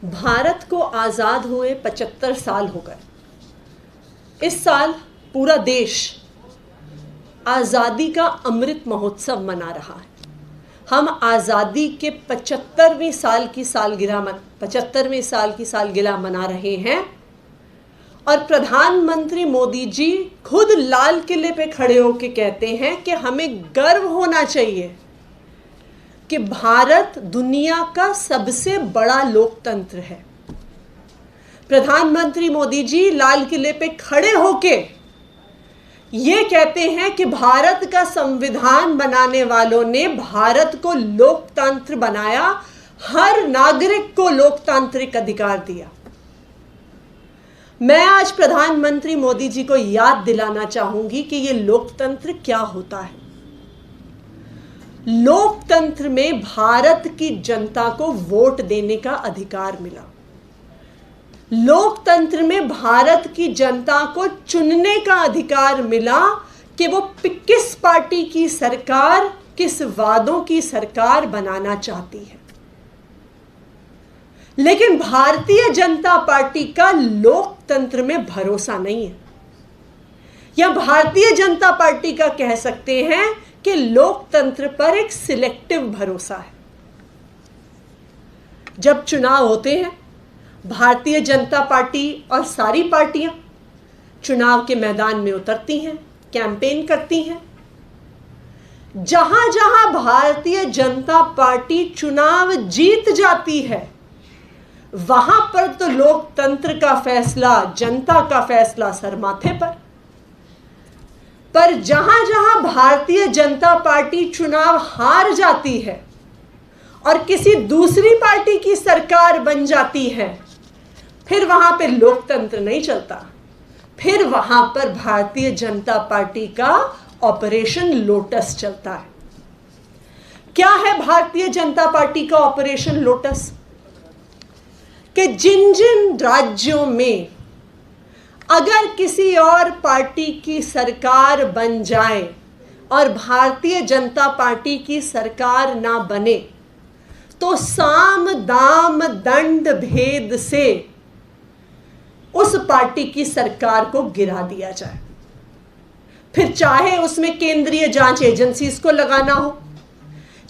भारत को आज़ाद हुए 75 साल हो गए। इस साल पूरा देश आज़ादी का अमृत महोत्सव मना रहा है। हम आज़ादी के 75वें साल की सालगिरह मना रहे हैं और प्रधानमंत्री मोदी जी खुद लाल किले पे खड़े होकर कहते हैं कि हमें गर्व होना चाहिए कि भारत दुनिया का सबसे बड़ा लोकतंत्र है। प्रधानमंत्री मोदी जी लाल किले पे खड़े होके ये कहते हैं कि भारत का संविधान बनाने वालों ने भारत को लोकतंत्र बनाया, हर नागरिक को लोकतांत्रिक अधिकार दिया। मैं आज प्रधानमंत्री मोदी जी को याद दिलाना चाहूंगी कि ये लोकतंत्र क्या होता है। लोकतंत्र में भारत की जनता को वोट देने का अधिकार मिला। लोकतंत्र में भारत की जनता को चुनने का अधिकार मिला कि वो किस पार्टी की सरकार, किस वादों की सरकार बनाना चाहती है। लेकिन भारतीय जनता पार्टी का लोकतंत्र में भरोसा नहीं है, या भारतीय जनता पार्टी का कह सकते हैं कि लोकतंत्र पर एक सिलेक्टिव भरोसा है। जब चुनाव होते हैं, भारतीय जनता पार्टी और सारी पार्टियां चुनाव के मैदान में उतरती हैं, कैंपेन करती हैं। जहां जहां भारतीय जनता पार्टी चुनाव जीत जाती है, वहां पर तो लोकतंत्र का फैसला, जनता का फैसला सरमाथे पर जहां जहां भारतीय जनता पार्टी चुनाव हार जाती है और किसी दूसरी पार्टी की सरकार बन जाती है, फिर वहां पे लोकतंत्र नहीं चलता। फिर वहां पर भारतीय जनता पार्टी का ऑपरेशन लोटस चलता है। क्या है भारतीय जनता पार्टी का ऑपरेशन लोटस? कि जिन जिन राज्यों में अगर किसी और पार्टी की सरकार बन जाए और भारतीय जनता पार्टी की सरकार ना बने, तो साम दाम दंड भेद से उस पार्टी की सरकार को गिरा दिया जाए। फिर चाहे उसमें केंद्रीय जांच एजेंसीज को लगाना हो,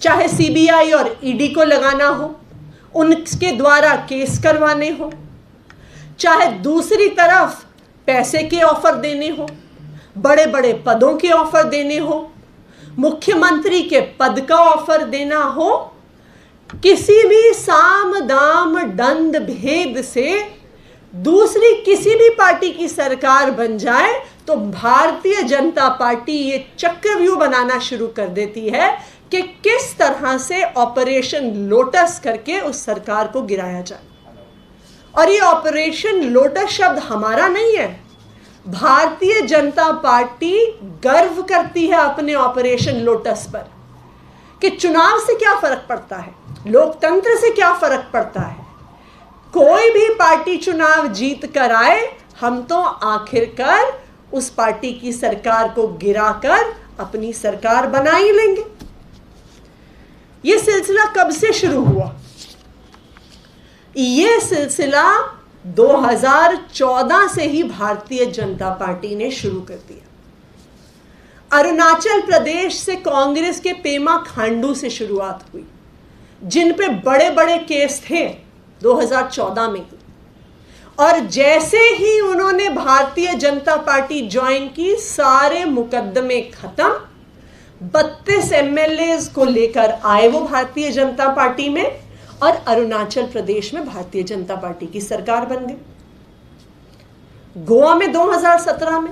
चाहे सीबीआई और ईडी को लगाना हो, उनके द्वारा केस करवाने हो, चाहे दूसरी तरफ पैसे के ऑफर देने हो, बड़े बड़े पदों के ऑफर देने हो, मुख्यमंत्री के पद का ऑफर देना हो, किसी भी साम दाम दंड भेद से दूसरी किसी भी पार्टी की सरकार बन जाए, तो भारतीय जनता पार्टी ये चक्रव्यूह बनाना शुरू कर देती है कि किस तरह से ऑपरेशन लोटस करके उस सरकार को गिराया जाए। और ये ऑपरेशन लोटस शब्द हमारा नहीं है। भारतीय जनता पार्टी गर्व करती है अपने ऑपरेशन लोटस पर कि चुनाव से क्या फर्क पड़ता है, लोकतंत्र से क्या फर्क पड़ता है। कोई भी पार्टी चुनाव जीत कर आए, हम तो आखिरकार उस पार्टी की सरकार को गिराकर अपनी सरकार बना ही लेंगे। ये सिलसिला कब से शुरू हुआ? ये सिलसिला 2014 से ही भारतीय जनता पार्टी ने शुरू कर दिया। अरुणाचल प्रदेश से कांग्रेस के पेमा खांडू से शुरुआत हुई, जिन पे बड़े बड़े केस थे 2014 में ही। और जैसे ही उन्होंने भारतीय जनता पार्टी ज्वाइन की, सारे मुकदमे खत्म। 32 एमएलए को लेकर आए वो भारतीय जनता पार्टी में, और अरुणाचल प्रदेश में भारतीय जनता पार्टी की सरकार बन गई। गोवा में 2017 में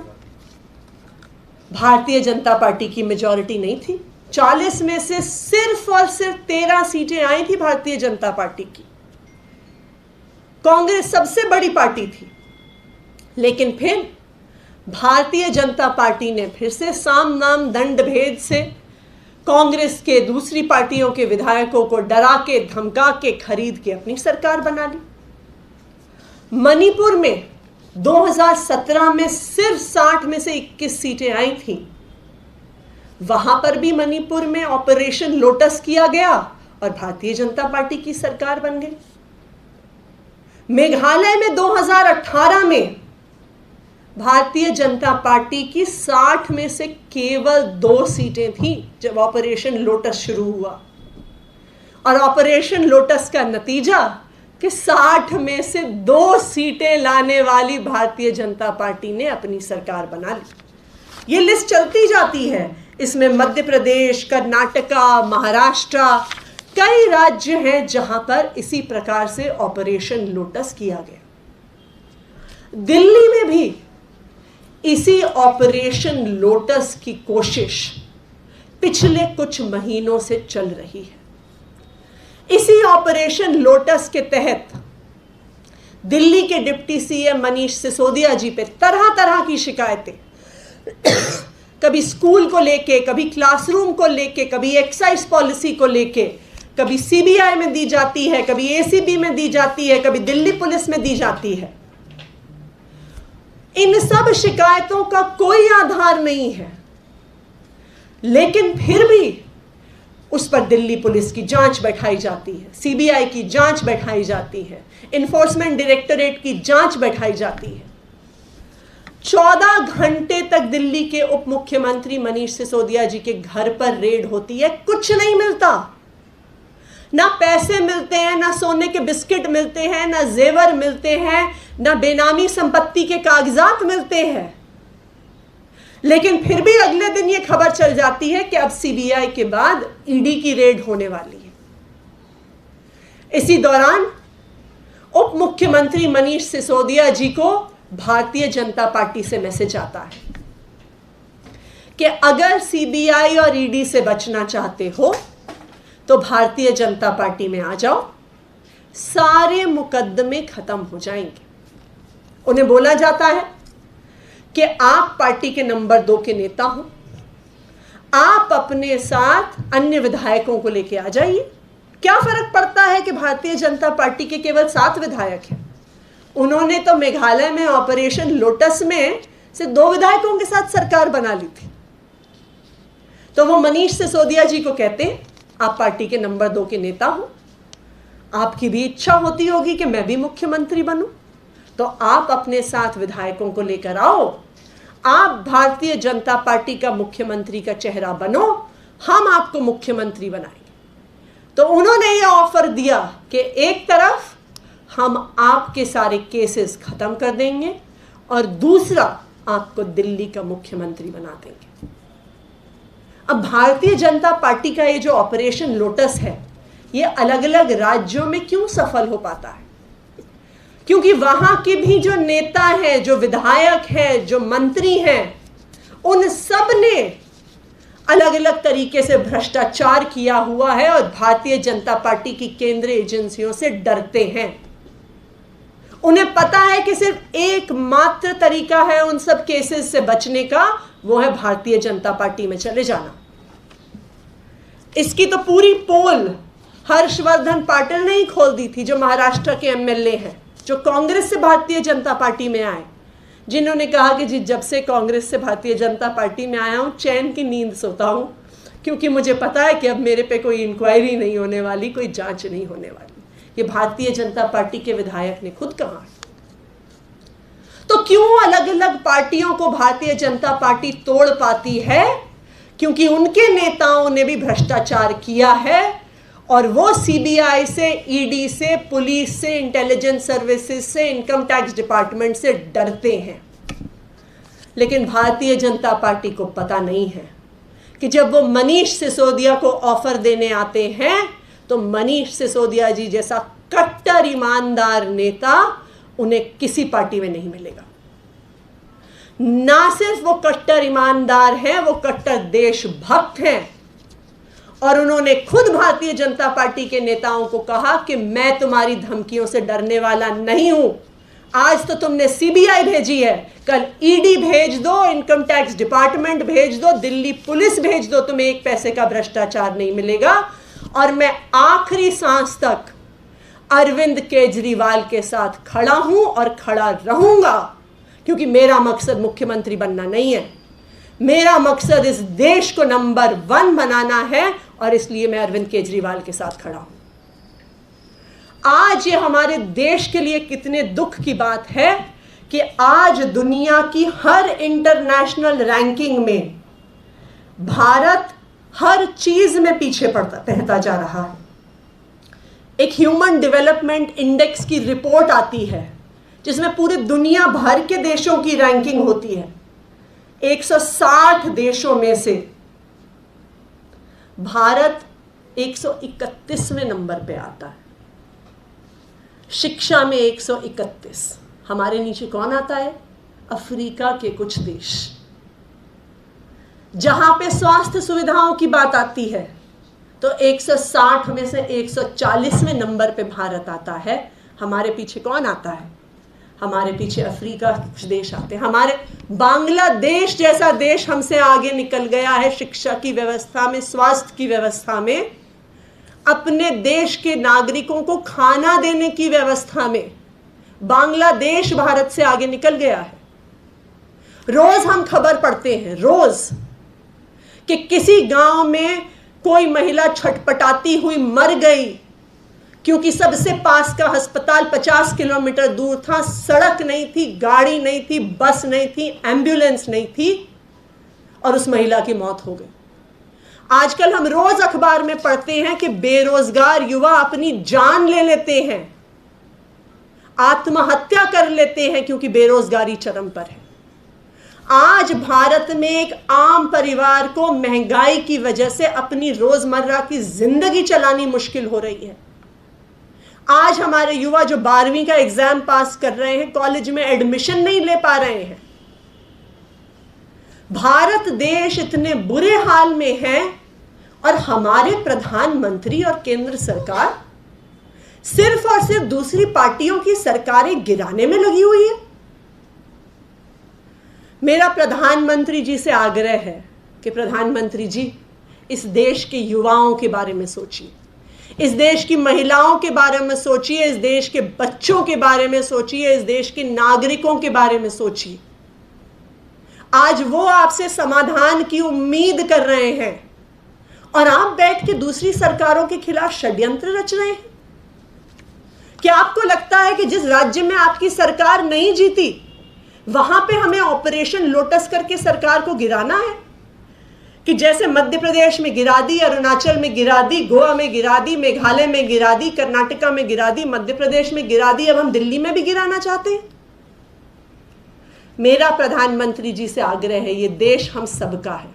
भारतीय जनता पार्टी की मेजॉरिटी नहीं थी। 40 में से सिर्फ और सिर्फ 13 सीटें आई थी भारतीय जनता पार्टी की। कांग्रेस सबसे बड़ी पार्टी थी, लेकिन फिर भारतीय जनता पार्टी ने फिर से साम दाम दंड भेद से कांग्रेस के दूसरी पार्टियों के विधायकों को डरा के, धमका के, खरीद के अपनी सरकार बना ली। मणिपुर में 2017 में सिर्फ 60 में से 21 सीटें आई थी। वहां पर भी मणिपुर में ऑपरेशन लोटस किया गया और भारतीय जनता पार्टी की सरकार बन गई। मेघालय में 2018 में भारतीय जनता पार्टी की 60 में से केवल 2 सीटें थी जब ऑपरेशन लोटस शुरू हुआ, और ऑपरेशन लोटस का नतीजा कि 60 में से 2 सीटें लाने वाली भारतीय जनता पार्टी ने अपनी सरकार बना ली। ये लिस्ट चलती जाती है, इसमें मध्य प्रदेश, कर्नाटका, महाराष्ट्र, कई राज्य हैं जहां पर इसी प्रकार से ऑपरेशन लोटस किया गया। दिल्ली में भी इसी ऑपरेशन लोटस की कोशिश पिछले कुछ महीनों से चल रही है। इसी ऑपरेशन लोटस के तहत दिल्ली के डिप्टी सीएम मनीष सिसोदिया जी पे तरह तरह की शिकायतें, कभी स्कूल को लेके, कभी क्लासरूम को लेके, कभी एक्साइज पॉलिसी को लेके, कभी सीबीआई में दी जाती है, कभी एसीबी में दी जाती है, कभी दिल्ली पुलिस में दी जाती है। इन सब शिकायतों का कोई आधार नहीं है, लेकिन फिर भी उस पर दिल्ली पुलिस की जांच बैठाई जाती है, सीबीआई की जांच बैठाई जाती है, इन्फोर्समेंट डायरेक्टरेट की जांच बैठाई जाती है। 14 घंटे तक दिल्ली के उप मुख्यमंत्री मनीष सिसोदिया जी के घर पर रेड होती है, कुछ नहीं मिलता। ना पैसे मिलते हैं, ना सोने के बिस्किट मिलते हैं, ना जेवर मिलते हैं, ना बेनामी संपत्ति के कागजात मिलते हैं। लेकिन फिर भी अगले दिन यह खबर चल जाती है कि अब सीबीआई के बाद ईडी की रेड होने वाली है। इसी दौरान उप मुख्यमंत्री मनीष सिसोदिया जी को भारतीय जनता पार्टी से मैसेज आता है कि अगर सीबीआई और ईडी से बचना चाहते हो तो भारतीय जनता पार्टी में आ जाओ, सारे मुकदमे खत्म हो जाएंगे। उन्हें बोला जाता है कि आप पार्टी के नंबर 2 के नेता हो, आप अपने साथ अन्य विधायकों को लेके आ जाइए। क्या फर्क पड़ता है कि भारतीय जनता पार्टी के केवल 7 विधायक हैं। उन्होंने तो मेघालय में ऑपरेशन लोटस में से 2 विधायकों के साथ सरकार बना ली थी। तो वो मनीष सिसोदिया जी को कहते, आप पार्टी के नंबर 2 के नेता हो, आपकी भी इच्छा होती होगी कि मैं भी मुख्यमंत्री बनूं, तो आप अपने साथ विधायकों को लेकर आओ, आप भारतीय जनता पार्टी का मुख्यमंत्री का चेहरा बनो, हम आपको मुख्यमंत्री बनाएंगे। तो उन्होंने ये ऑफर दिया कि एक तरफ हम आपके सारे केसेस खत्म कर देंगे और दूसरा आपको दिल्ली का मुख्यमंत्री बना देंगे। अब भारतीय जनता पार्टी का ये जो ऑपरेशन लोटस है, ये अलग अलग राज्यों में क्यों सफल हो पाता है? क्योंकि वहां के भी जो नेता हैं, जो विधायक हैं, जो मंत्री हैं, उन सब ने अलग अलग तरीके से भ्रष्टाचार किया हुआ है और भारतीय जनता पार्टी की केंद्रीय एजेंसियों से डरते हैं। उन्हें पता है कि सिर्फ एकमात्र तरीका है उन सब केसेस से बचने का, वो है भारतीय जनता पार्टी में चले जाना। इसकी तो पूरी पोल हर्षवर्धन पाटिल ने ही खोल दी थी, जो महाराष्ट्र के एमएलए हैं, जो कांग्रेस से भारतीय जनता पार्टी में आए, जिन्होंने कहा कि जी जब से कांग्रेस से भारतीय जनता पार्टी में आया हूं, चैन की नींद सोता हूं, क्योंकि मुझे पता है कि अब मेरे पे कोई इंक्वायरी नहीं होने वाली, कोई जांच नहीं होने वाली। ये भारतीय जनता पार्टी के विधायक ने खुद कहा। तो क्यों अलग अलग पार्टियों को भारतीय जनता पार्टी तोड़ पाती है? क्योंकि उनके नेताओं ने भी भ्रष्टाचार किया है और वो सीबीआई से, ईडी से, पुलिस से, इंटेलिजेंस सर्विसेज से, इनकम टैक्स डिपार्टमेंट से डरते हैं। लेकिन भारतीय जनता पार्टी को पता नहीं है कि जब वो मनीष सिसोदिया को ऑफर देने आते हैं तो मनीष सिसोदिया जी जैसा कट्टर ईमानदार नेता उन्हें किसी पार्टी में नहीं मिलेगा। ना सिर्फ वो कट्टर ईमानदार हैं, वो कट्टर देशभक्त हैं। और उन्होंने खुद भारतीय जनता पार्टी के नेताओं को कहा कि मैं तुम्हारी धमकियों से डरने वाला नहीं हूं। आज तो तुमने सीबीआई भेजी है, कल ईडी भेज दो, इनकम टैक्स डिपार्टमेंट भेज दो, दिल्ली पुलिस भेज दो, तुम्हें एक पैसे का भ्रष्टाचार नहीं मिलेगा। और मैं आखिरी सांस तक अरविंद केजरीवाल के साथ खड़ा हूं और खड़ा रहूंगा, क्योंकि मेरा मकसद मुख्यमंत्री बनना नहीं है। मेरा मकसद इस देश को नंबर 1 बनाना है और इसलिए मैं अरविंद केजरीवाल के साथ खड़ा हूं। आज ये हमारे देश के लिए कितने दुख की बात है कि आज दुनिया की हर इंटरनेशनल रैंकिंग में भारत हर चीज में पीछे रहता जा रहा है। एक ह्यूमन डेवलपमेंट इंडेक्स की रिपोर्ट आती है जिसमें पूरी दुनिया भर के देशों की रैंकिंग होती है। 160 देशों में से भारत 131वें नंबर पे आता है। शिक्षा में 131। हमारे नीचे कौन आता है? अफ्रीका के कुछ देश। जहां पे स्वास्थ्य सुविधाओं की बात आती है तो 160 में से 140वें नंबर पे भारत आता है। हमारे पीछे कौन आता है? हमारे पीछे अफ्रीका के कुछ देश आते हैं। हमारे बांग्लादेश जैसा देश हमसे आगे निकल गया है शिक्षा की व्यवस्था में, स्वास्थ्य की व्यवस्था में, अपने देश के नागरिकों को खाना देने की व्यवस्था में। बांग्लादेश भारत से आगे निकल गया है। रोज हम खबर पढ़ते हैं, रोज, कि किसी गांव में कोई महिला छटपटाती हुई मर गई क्योंकि सबसे पास का अस्पताल 50 किलोमीटर दूर था, सड़क नहीं थी, गाड़ी नहीं थी, बस नहीं थी, एम्बुलेंस नहीं थी और उस महिला की मौत हो गई। आजकल हम रोज अखबार में पढ़ते हैं कि बेरोजगार युवा अपनी जान ले लेते हैं, आत्महत्या कर लेते हैं क्योंकि बेरोजगारी चरम पर है। आज भारत में एक आम परिवार को महंगाई की वजह से अपनी रोजमर्रा की जिंदगी चलानी मुश्किल हो रही है। आज हमारे युवा जो 12वीं का एग्जाम पास कर रहे हैं, कॉलेज में एडमिशन नहीं ले पा रहे हैं। भारत देश इतने बुरे हाल में है और हमारे प्रधानमंत्री और केंद्र सरकार सिर्फ और सिर्फ दूसरी पार्टियों की सरकारें गिराने में लगी हुई है। मेरा प्रधानमंत्री जी से आग्रह है कि प्रधानमंत्री जी, इस देश के युवाओं के बारे में सोचिए, इस देश की महिलाओं के बारे में सोचिए, इस देश के बच्चों के बारे में सोचिए, इस देश के नागरिकों के बारे में सोचिए। आज वो आपसे समाधान की उम्मीद कर रहे हैं और आप बैठ के दूसरी सरकारों के खिलाफ षड्यंत्र रच रहे हैं। क्या आपको लगता है कि जिस राज्य में आपकी सरकार नहीं जीती वहां पे हमें ऑपरेशन लोटस करके सरकार को गिराना है? कि जैसे मध्य प्रदेश में गिरा दी, अरुणाचल में गिरा दी, गोवा में गिरा दी, मेघालय में गिरा दी, कर्नाटका में गिरा दी, मध्य प्रदेश में गिरा दी, अब हम दिल्ली में भी गिराना चाहते हैं। मेरा प्रधानमंत्री जी से आग्रह है, ये देश हम सबका है।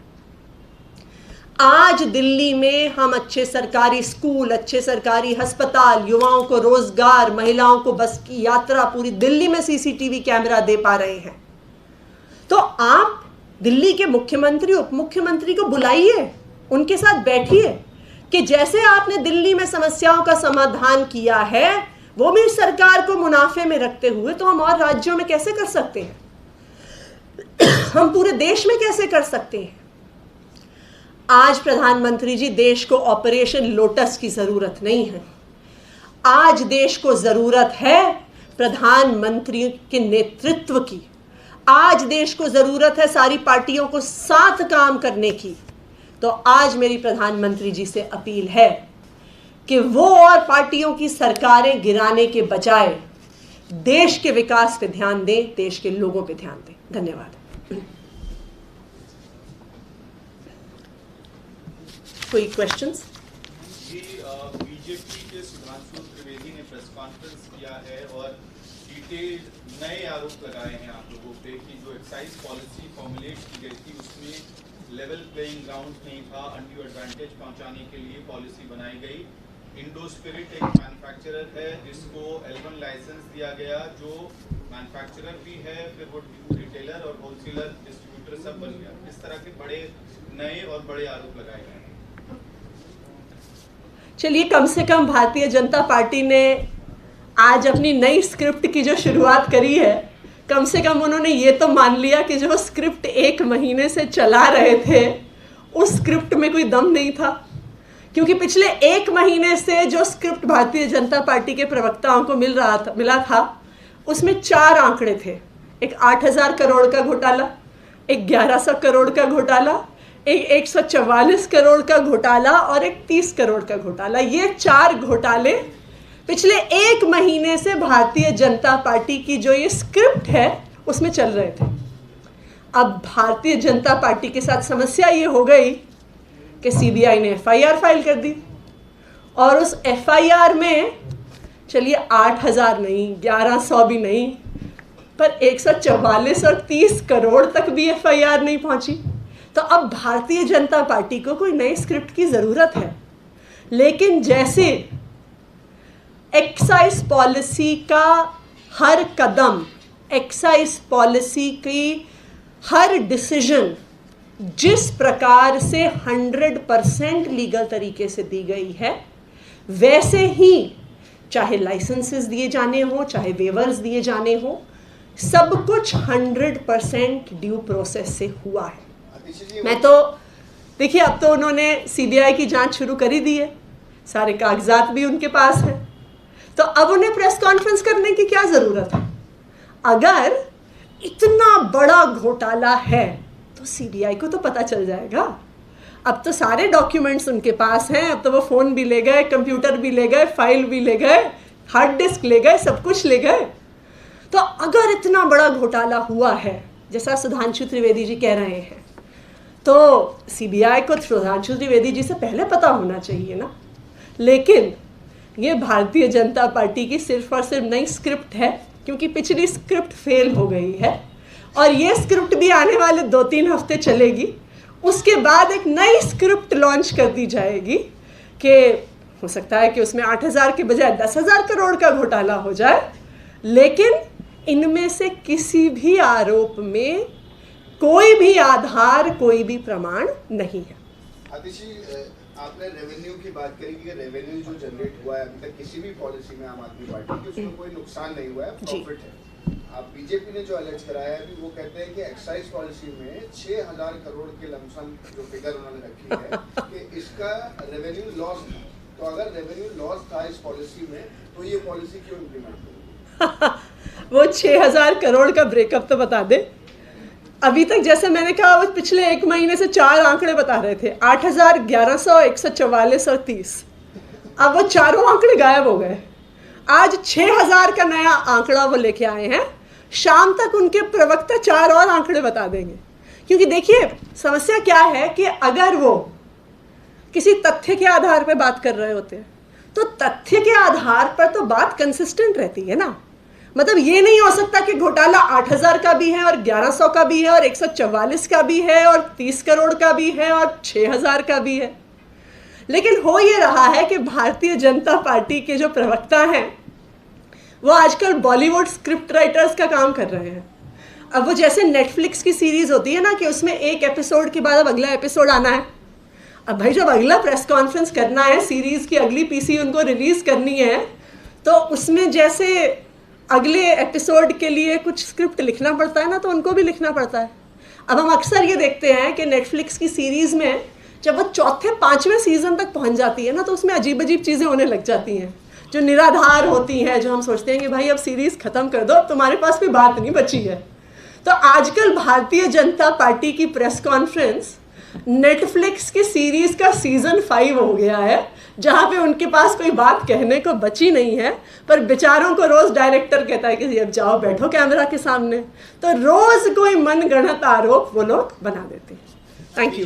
आज दिल्ली में हम अच्छे सरकारी स्कूल, अच्छे सरकारी अस्पताल, युवाओं को रोजगार, महिलाओं को बस की यात्रा, पूरी दिल्ली में सीसीटीवी कैमरा दे पा रहे हैं। तो आप दिल्ली के मुख्यमंत्री, उप मुख्यमंत्री को बुलाइए, उनके साथ बैठिए कि जैसे आपने दिल्ली में समस्याओं का समाधान किया है वो भी सरकार को मुनाफे में रखते हुए, तो हम और राज्यों में कैसे कर सकते हैं, हम पूरे देश में कैसे कर सकते हैं। आज प्रधानमंत्री जी, देश को ऑपरेशन लोटस की जरूरत नहीं है। आज देश को जरूरत है प्रधानमंत्री के नेतृत्व की। आज देश को जरूरत है सारी पार्टियों को साथ काम करने की। तो आज मेरी प्रधानमंत्री जी से अपील है कि वो और पार्टियों की सरकारें गिराने के बजाय देश के विकास पे ध्यान दें, देश के लोगों पे ध्यान दें। धन्यवाद। कोई क्वेश्चंस? जी, बीजेपी के सुधांशु त्रिवेदी ने प्रेस कॉन्फ्रेंस किया है और डिटेल्ड नए आरोप लगाए हैं आप लोगों पे कि जो एक्साइज पॉलिसी फॉर्मुलेट की गई थी उसमें लेवल प्लेइंग ग्राउंड नहीं था, अनड्यू एडवांटेज पहुंचाने के लिए पॉलिसी बनाई गई। इंडो स्पिरिट एक मैन्युफैक्चरर है जिसको L1 लाइसेंस दिया गया, जो मैन्युफैक्चरर भी है, फिर वो रिटेलर और होलसेलर डिस्ट्रीब्यूटर सब बन गया। इस तरह के बड़े नए और बड़े आरोप लगाए गए हैं। चलिए, कम से कम भारतीय जनता पार्टी ने आज अपनी नई स्क्रिप्ट की जो शुरुआत करी है, कम से कम उन्होंने ये तो मान लिया कि जो स्क्रिप्ट 1 महीने से चला रहे थे उस स्क्रिप्ट में कोई दम नहीं था। क्योंकि पिछले 1 महीने से जो स्क्रिप्ट भारतीय जनता पार्टी के प्रवक्ताओं को मिला था उसमें 4 आंकड़े थे। एक 8,000 करोड़ का घोटाला, एक 1,100 करोड़ का घोटाला, एक 144 करोड़ का घोटाला और एक 30 करोड़ का घोटाला। ये 4 घोटाले पिछले 1 महीने से भारतीय जनता पार्टी की जो ये स्क्रिप्ट है उसमें चल रहे थे। अब भारतीय जनता पार्टी के साथ समस्या ये हो गई कि सीबीआई ने एफआईआर फाइल कर दी और उस एफआईआर में चलिए 8000 नहीं, 1100 भी नहीं, पर 144 और 30 करोड़ तक भी एफआईआर नहीं पहुंची। तो अब भारतीय जनता पार्टी को कोई नई स्क्रिप्ट की ज़रूरत है। लेकिन जैसे एक्साइज पॉलिसी का हर कदम, एक्साइज पॉलिसी की हर डिसीजन जिस प्रकार से 100% लीगल तरीके से दी गई है, वैसे ही चाहे लाइसेंसेस दिए जाने हो, चाहे वेवर्स दिए जाने हो, सब कुछ 100% ड्यू प्रोसेस से हुआ है। मैं तो देखिए, अब तो उन्होंने सीबीआई की जांच शुरू कर ही दी है, सारे कागजात भी उनके पास हैं, तो अब उन्हें प्रेस कॉन्फ्रेंस करने की क्या ज़रूरत है? अगर इतना बड़ा घोटाला है तो सीबीआई को तो पता चल जाएगा। अब तो सारे डॉक्यूमेंट्स उनके पास हैं, अब तो वो फ़ोन भी ले गए, कंप्यूटर भी ले गए, फाइल भी ले गए, हार्ड डिस्क ले गए, सब कुछ ले गए। तो अगर इतना बड़ा घोटाला हुआ है जैसा सुधांशु त्रिवेदी जी कह रहे हैं, तो सीबीआई को सुधांशु त्रिवेदी जी से पहले पता होना चाहिए ना। लेकिन ये भारतीय जनता पार्टी की सिर्फ और सिर्फ नई स्क्रिप्ट है, क्योंकि पिछली स्क्रिप्ट फेल हो गई है और ये स्क्रिप्ट भी आने वाले 2-3 हफ्ते चलेगी। उसके बाद एक नई स्क्रिप्ट लॉन्च कर दी जाएगी कि हो सकता है कि उसमें 8000 के बजाय 10,000 करोड़ का घोटाला हो जाए, लेकिन इनमें से किसी भी आरोप में कोई भी आधार, कोई भी प्रमाण नहीं है। आतिशी, आपने रेवेन्यू की बात करी कि रेवेन्यू जो जनरेट हुआ है अभी तक किसी भी पॉलिसी में आम आदमी पार्टी की, उसमें कोई नुकसान नहीं हुआ है, प्रॉफिट है। आप बीजेपी ने जो एलेज कराया है अभी, वो कहते हैं कि एक्साइज पॉलिसी में 6000 करोड़ के लमसम जो फिगर उन्होंने रखी है कि इसका रेवेन्यू लॉस था। तो अगर रेवेन्यू लॉस था इस पॉलिसी में, तो ये पॉलिसी क्यों इम्प्लीमेंट करेगी? वो 6000 करोड़ का ब्रेकअप तो बता दे। अभी तक जैसे मैंने कहा, वो पिछले 1 महीने से 4 आंकड़े बता रहे थे, 8000, 1100, 144 और 30। अब वो चारों आंकड़े गायब हो गए। आज 6000 का नया आंकड़ा वो लेके आए हैं। शाम तक उनके प्रवक्ता 4 और आंकड़े बता देंगे। क्योंकि देखिए, समस्या क्या है कि अगर वो किसी तथ्य के आधार पर बात कर रहे होते हैं, तो तथ्य के आधार पर तो बात कंसिस्टेंट रहती है ना। मतलब ये नहीं हो सकता कि घोटाला 8000 का भी है और 1100 का भी है और 144 का भी है और 30 करोड़ का भी है और 6000 का भी है। लेकिन हो ये रहा है कि भारतीय जनता पार्टी के जो प्रवक्ता हैं, वो आजकल बॉलीवुड स्क्रिप्ट राइटर्स का काम कर रहे हैं। अब वो जैसे नेटफ्लिक्स की सीरीज़ होती है ना कि उसमें एक एपिसोड के बाद अब अगला एपिसोड आना है। अब भाई जब अगला प्रेस कॉन्फ्रेंस करना है, सीरीज़ की अगली पीसी उनको रिलीज़ करनी है, तो उसमें जैसे अगले एपिसोड के लिए कुछ स्क्रिप्ट लिखना पड़ता है ना, तो उनको भी लिखना पड़ता है। अब हम अक्सर ये देखते हैं कि नेटफ्लिक्स की सीरीज़ में जब वो 4th-5वें सीज़न तक पहुंच जाती है ना, तो उसमें अजीब अजीब चीज़ें होने लग जाती हैं जो निराधार होती हैं, जो हम सोचते हैं कि भाई अब सीरीज़ ख़त्म कर दो, अब तुम्हारे पास भी बात नहीं बची है। तो आजकल भारतीय जनता पार्टी की प्रेस कॉन्फ्रेंस नेटफ्लिक्स की सीरीज़ का सीज़न 5 हो गया है, जहाँ पे उनके पास कोई बात कहने को बची नहीं है, पर बेचारों को रोज़ डायरेक्टर कहता है कि अब जाओ बैठो कैमरा के सामने, तो रोज़ कोई मनगढ़ंत आरोप वो लोग बना देते हैं। Thank you.